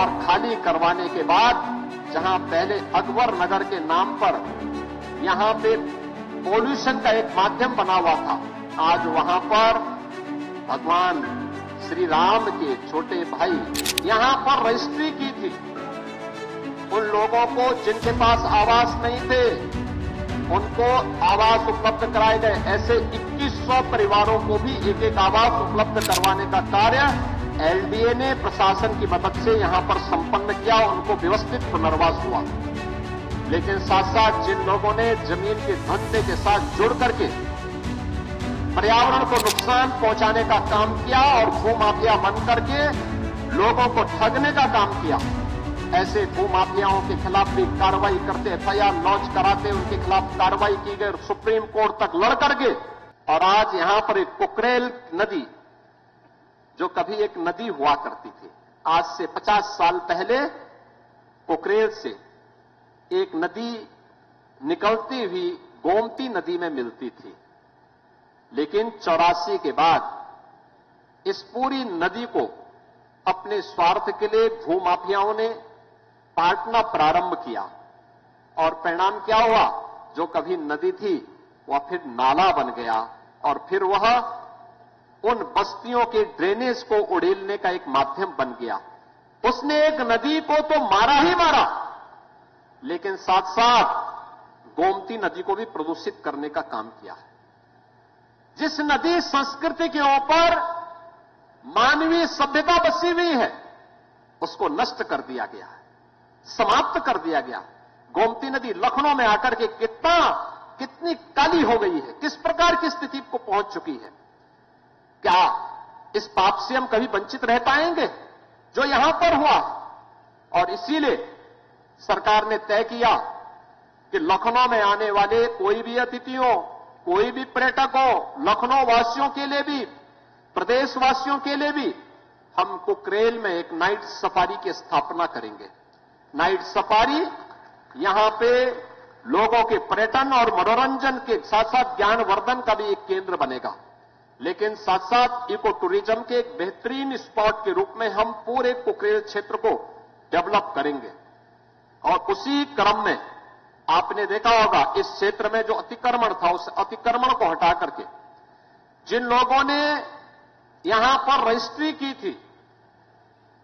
और खाली करवाने के बाद जहां पहले अकबर नगर के नाम पर यहां पे पॉल्यूशन का एक माध्यम बना हुआ था, आज वहां पर भगवान श्री राम के छोटे भाई यहां पर रजिस्ट्री की थी। उन लोगों को जिनके पास आवास नहीं थे उनको आवास उपलब्ध कराए गए। ऐसे 2100 परिवारों को भी एक एक आवास उपलब्ध करवाने का कार्य एलडीए ने प्रशासन की मदद से यहां पर संपन्न किया, उनको व्यवस्थित पुनर्वास हुआ। लेकिन साथ साथ जिन लोगों ने जमीन के धंधे के साथ जुड़ करके पर्यावरण को नुकसान पहुंचाने का काम किया और भूमाफिया बन करके लोगों को ठगने का काम किया, ऐसे भूमाफियाओं के खिलाफ भी कार्रवाई करते, एफआईआर लॉन्च कराते, उनके खिलाफ कार्रवाई की गई, सुप्रीम कोर्ट तक लड़ करके। और आज यहां पर एक कुकरेल नदी, जो कभी एक नदी हुआ करती थी, आज से 50 साल पहले कुकरेल से एक नदी निकलती हुई गोमती नदी में मिलती थी। लेकिन 84 के बाद इस पूरी नदी को अपने स्वार्थ के लिए भूमाफियाओं ने काटना प्रारंभ किया और परिणाम क्या हुआ? जो कभी नदी थी वह फिर नाला बन गया और फिर वह उन बस्तियों के ड्रेनेज को उड़ेलने का एक माध्यम बन गया। उसने एक नदी को तो मारा ही मारा, लेकिन साथ साथ गोमती नदी को भी प्रदूषित करने का काम किया। जिस नदी संस्कृति के ऊपर मानवीय सभ्यता बसी हुई है उसको नष्ट कर दिया गया, समाप्त कर दिया गया। गोमती नदी लखनऊ में आकर के कितनी काली हो गई है, किस प्रकार की स्थिति को पहुंच चुकी है। क्या इस पाप से हम कभी वंचित रह पाएंगे जो यहां पर हुआ? और इसीलिए सरकार ने तय किया कि लखनऊ में आने वाले कोई भी अतिथि हो, कोई भी पर्यटक हो, लखनऊ वासियों के लिए भी, प्रदेशवासियों के लिए भी हम कुकरेल में एक नाइट सफारी की स्थापना करेंगे। नाइट सफारी यहां पे लोगों के पर्यटन और मनोरंजन के साथ साथ ज्ञानवर्धन का भी एक केंद्र बनेगा। लेकिन साथ साथ इको टूरिज्म के एक बेहतरीन स्पॉट के रूप में हम पूरे कुकरेल क्षेत्र को डेवलप करेंगे। और उसी क्रम में आपने देखा होगा इस क्षेत्र में जो अतिक्रमण था, उस अतिक्रमण को हटा करके जिन लोगों ने यहां पर रजिस्ट्री की थी,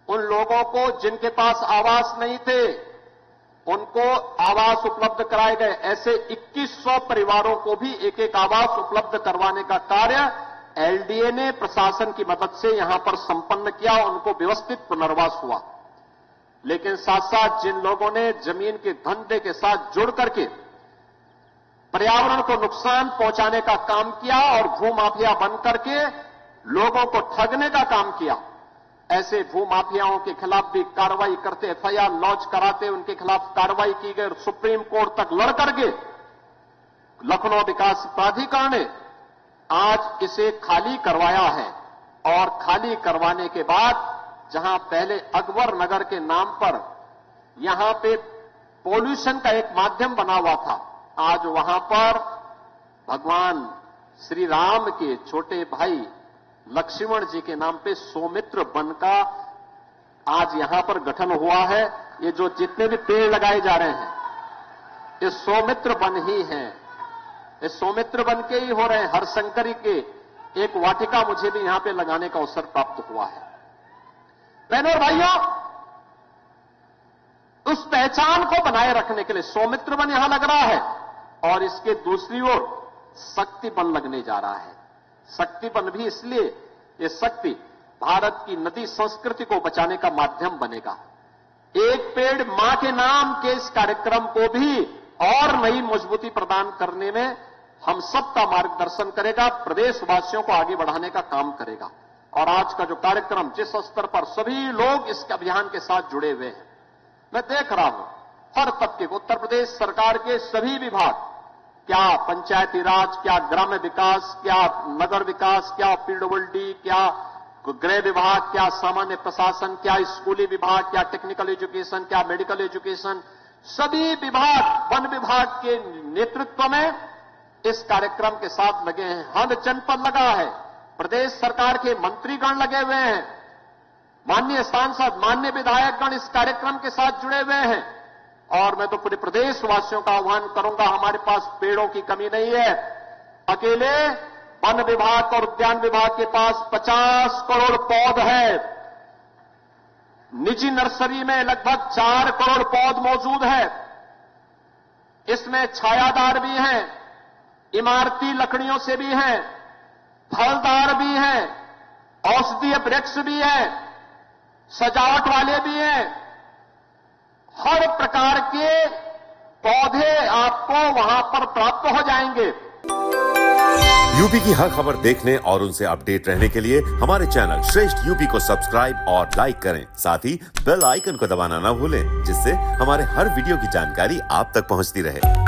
उन लोगों को जिनके पास आवास नहीं थे उनको आवास उपलब्ध कराए गए। ऐसे 2100 परिवारों को भी एक एक आवास उपलब्ध करवाने का कार्य एलडीए ने प्रशासन की मदद से यहां पर संपन्न किया, उनको व्यवस्थित पुनर्वास हुआ। लेकिन साथ साथ जिन लोगों ने जमीन के धंधे के साथ जुड़ करके पर्यावरण को नुकसान पहुंचाने का काम किया और भूमाफिया बन करके लोगों को ठगने का काम किया, ऐसे भूमाफियाओं के खिलाफ भी कार्रवाई करते, एफआईआर लॉन्च कराते, उनके खिलाफ कार्रवाई की गई, सुप्रीम कोर्ट तक लड़ करके लखनऊ विकास प्राधिकरण ने आज इसे खाली करवाया है। और खाली करवाने के बाद जहां पहले अकबर नगर के नाम पर यहां पे पॉल्यूशन का एक माध्यम बना हुआ था, आज वहां पर भगवान श्री राम के छोटे भाई लक्ष्मण जी के नाम पे सौमित्र वन का आज यहां पर गठन हुआ है। ये जो जितने भी पेड़ लगाए जा रहे हैं ये सौमित्र वन ही हैं, ये सौमित्र वन के ही हो रहे हैं। हरशंकरी के एक वाटिका मुझे भी यहां पे लगाने का अवसर प्राप्त हुआ है। बहनों और भाइयों, उस पहचान को बनाए रखने के लिए सौमित्र वन यहां लग रहा है और इसके दूसरी ओर शक्ति वन लगने जा रहा है। शक्ति वन भी इसलिए, ये शक्ति भारत की नदी संस्कृति को बचाने का माध्यम बनेगा। एक पेड़ मां के नाम के इस कार्यक्रम को भी और नई मजबूती प्रदान करने में हम सबका मार्गदर्शन करेगा, प्रदेशवासियों को आगे बढ़ाने का काम करेगा। और आज का जो कार्यक्रम जिस स्तर पर सभी लोग इस अभियान के साथ जुड़े हुए हैं, मैं देख रहा हूं हर तबके को, उत्तर प्रदेश सरकार के सभी विभाग, क्या पंचायती राज, क्या ग्राम्य विकास, क्या नगर विकास, क्या पीडब्ल्यूडी, क्या गृह विभाग, क्या सामान्य प्रशासन, क्या स्कूली विभाग, क्या टेक्निकल एजुकेशन, क्या मेडिकल एजुकेशन, सभी विभाग वन विभाग के नेतृत्व में इस कार्यक्रम के साथ लगे हैं। हर जनपद लगा है, प्रदेश सरकार के मंत्रीगण लगे हुए हैं, माननीय सांसद, माननीय विधायकगण इस कार्यक्रम के साथ जुड़े हुए हैं और मैं तो पूरे प्रदेशवासियों का आह्वान करूंगा, हमारे पास पेड़ों की कमी नहीं है। अकेले वन विभाग और उद्यान विभाग के पास 50 करोड़ पौध है। निजी नर्सरी में लगभग 4 करोड़ पौध मौजूद है। इसमें छायादार भी हैं, इमारती लकड़ियों से भी हैं, फलदार भी हैं, औषधीय वृक्ष भी हैं, सजावट वाले भी हैं। हर प्रकार के पौधे आपको वहां पर प्राप्त हो जाएंगे। यूपी की हर खबर देखने और उनसे अपडेट रहने के लिए हमारे चैनल श्रेष्ठ यूपी को सब्सक्राइब और लाइक करें। साथ ही बेल आइकन को दबाना ना भूलें, जिससे हमारे हर वीडियो की जानकारी आप तक पहुंचती रहे।